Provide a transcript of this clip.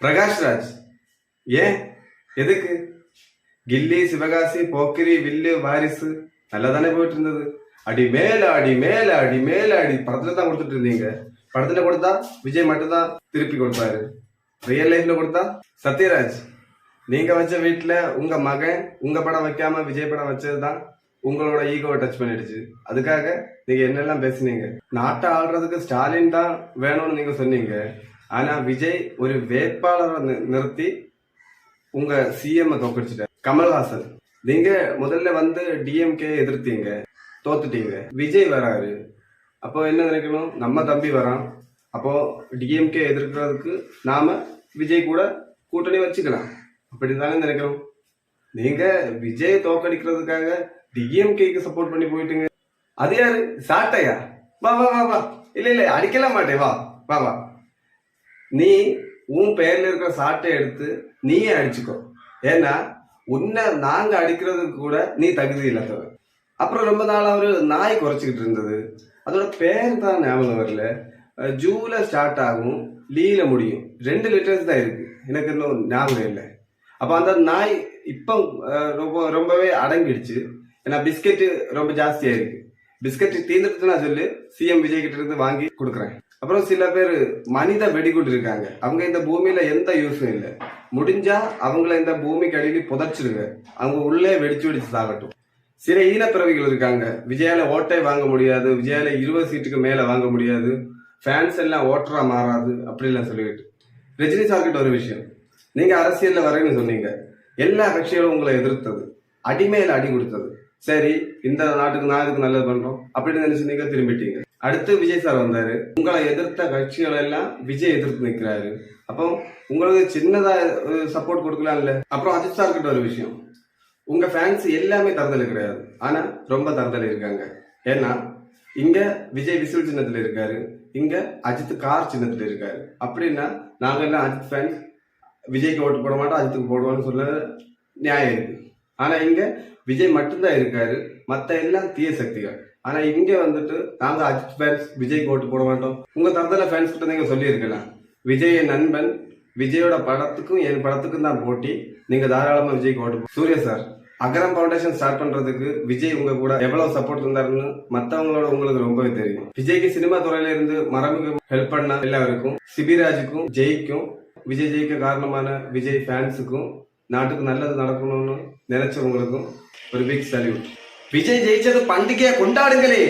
பிரகாஷ்ராஜ். ஏன்? எதுக்கு? கில்லி, சிவகாசி, போக்கிரி, வில்லு, வாரிசு நல்லா தானே போயிட்டு இருந்தது. அடி மேல அடி மேல அடி மேல அடி படத்துல தான் கொடுத்துட்டு இருந்தீங்க. படத்துல கொடுத்தா விஜய் மட்டும்தான் திருப்பி கொடுப்பாரு. ரியல் லைஃப்ல கொடுத்தா சத்யராஜ். நீங்க வச்ச வீட்டுல உங்க மகன் உங்க படம் வைக்காம விஜய் படம் வச்சதுதான் உங்களோட ஈகோவை டச் பண்ணிடுச்சு. அதுக்காக நீங்க என்னெல்லாம் பேசுனீங்க. நாட்டை ஆள்றதுக்கு ஸ்டாலின் தான் வேணும்னு நீங்க சொன்னீங்க. ஆனா விஜய் ஒரு வேட்பாளரை நிறுத்தி உங்க சிஎம் தோக்கடிச்சிட்டார். கமல்ஹாசன், நீங்க முதல்ல வந்து டிஎம்கே எதிர்த்தீங்க, தோத்துட்டீங்க. விஜய் வராரு, அப்போ என்ன நினைக்கணும்? நம்ம தம்பி வரான், அப்போ டிஎம்கே எதிர்க்கிறதுக்கு நாம விஜய் கூட கூட்டணி வச்சுக்கலாம் அப்படித்தானே நினைக்கணும். நீங்க விஜய் தோக்கடிக்கிறதுக்காக டிஎம்கேக்கு சப்போர்ட் பண்ணி போயிட்டுங்க. அது யாரு? சாட்டையா? வா வா வா வா. இல்ல இல்ல, அடிக்கல மாட்டே, வா வா வா. நீ உன் பெயர்ல இருக்கிற சாட்டை எடுத்து நீயே அடிச்சுக்கோ. ஏன்னா உன்னை நாங்க அடிக்கிறதுக்கு கூட நீ தகுதி இல்லாதவன். அப்புறம் ரொம்ப நாள் அவரு நாய் குறைச்சிக்கிட்டு இருந்தது. அதோட பேர் தான் ஞாபகம் வரல. ஜூல ஸ்டார்ட் ஆகும், லீல முடியும். 2 லெட்டர்ஸ் தான் இருக்கு, எனக்கு இன்னும் ஞாபகம் இல்லை. அப்ப அந்த நாய் இப்ப ரொம்பவே அடங்கிடுச்சு. ஏன்னா பிஸ்கெட் ரொம்ப ஜாஸ்தியா இருக்கு. பிஸ்கட் தீர்ந்துட்டுனா சொல்லி சிஎம் விஜய் கிட்ட இருந்து வாங்கி கொடுக்குறேன். அப்புறம் சில பேர் மனித வெடிகுண்டு இருக்காங்க. அவங்க இந்த பூமியில எந்த யூஸும் இல்லை. முடிஞ்சா அவங்கள இந்த பூமிக்கு அடிக்கடி புதைச்சிருங்க, அவங்க உள்ளே வெடிச்சு வெடிச்சு சாகட்டும். சில ஈனப்பிறவிகள் இருக்காங்க. விஜயால ஓட்டை வாங்க முடியாது, விஜயால 20 சீட்டுக்கு மேல வாங்க முடியாது, ஃபேன்ஸ் எல்லாம் ஓட்டரா மாறாது அப்படிலாம் சொல்லிட்டு. ரஜினி சார்கிட்ட ஒரு விஷயம், நீங்க அரசியல்ல வரேன்னு சொன்னீங்க, எல்லா கட்சிகளும் உங்களை எதிர்த்தது, அடிமையில அடி கொடுத்தது. சரி, இந்த நாட்டுக்கு நான் இதுக்கு நல்லது பண்றோம் அப்படின்னு நினைச்சு நீங்க திரும்பிட்டீங்க. அடுத்து விஜய் சார் வந்தாரு, உங்களை எதிர்த்த கட்சிகள் எல்லாம் விஜய் எதிர்த்து நிற்கிறாரு. அப்போ உங்களுக்கு சின்னதா சப்போர்ட் கொடுக்கலாம் இல்ல. அப்புறம் அஜித் சார் கிட்ட ஒரு விஷயம், உங்க ஃபேன்ஸ் எல்லாமே தரதல் கிடையாது, ஆனா ரொம்ப தரதல் இருக்காங்க. ஏன்னா இங்க விஜய் விசில் சின்னத்துல இருக்காரு, இங்க அஜித் கார் சின்னத்துல இருக்காரு. அப்படின்னா நாங்க எல்லாம் அஜித் ஃபேன்ஸ், விஜய்க்கு ஓட்டு போட மாட்டோம், அஜித்துக்கு போடுவோம்னு சொல்ல நியாயம் இருக்கு. ஆனா இங்க விஜய் மட்டும்தான் இருக்காரு, மத்த எல்லாம் தீய சக்திகள். ஆனா இங்க வந்துட்டு நாங்க அஜித் ஃபேன்ஸ், விஜய்க்கு ஓட்டு போட மாட்டோம். உங்க தரத்துல ஃபேன்ஸ் கிட்ட நீங்க சொல்லி இருக்கலாம், விஜய் என் நண்பன், விஜயோட படத்துக்கும் என் படத்துக்கும் தான் போட்டி, நீங்க தாராளமா விஜய்க்கு ஓட்டு. சூர்யா சார், அகரம் ஃபவுண்டேஷன் ஸ்டார்ட் பண்றதுக்கு விஜய் உங்க கூட எவ்வளவு சப்போர்ட் இருந்தாருன்னு மத்தவங்களோட உங்களுக்கு ரொம்பவே தெரியும். விஜய்க்கு சினிமா துறையில இருந்து மரபுக்கு ஹெல்ப் பண்ண எல்லாருக்கும், சிபிராஜுக்கும், ஜெய்க்கும், விஜய் ஜெயிக்க காரணமான விஜய் ஃபேன்ஸுக்கும், நாட்டுக்கு நல்லது நடக்கணும்னு நினைச்சவங்களுக்கும் ஒரு பிக் சல்யூட். விஜய் ஜெயிச்சது பண்டிகையை கொண்டாடுங்களே.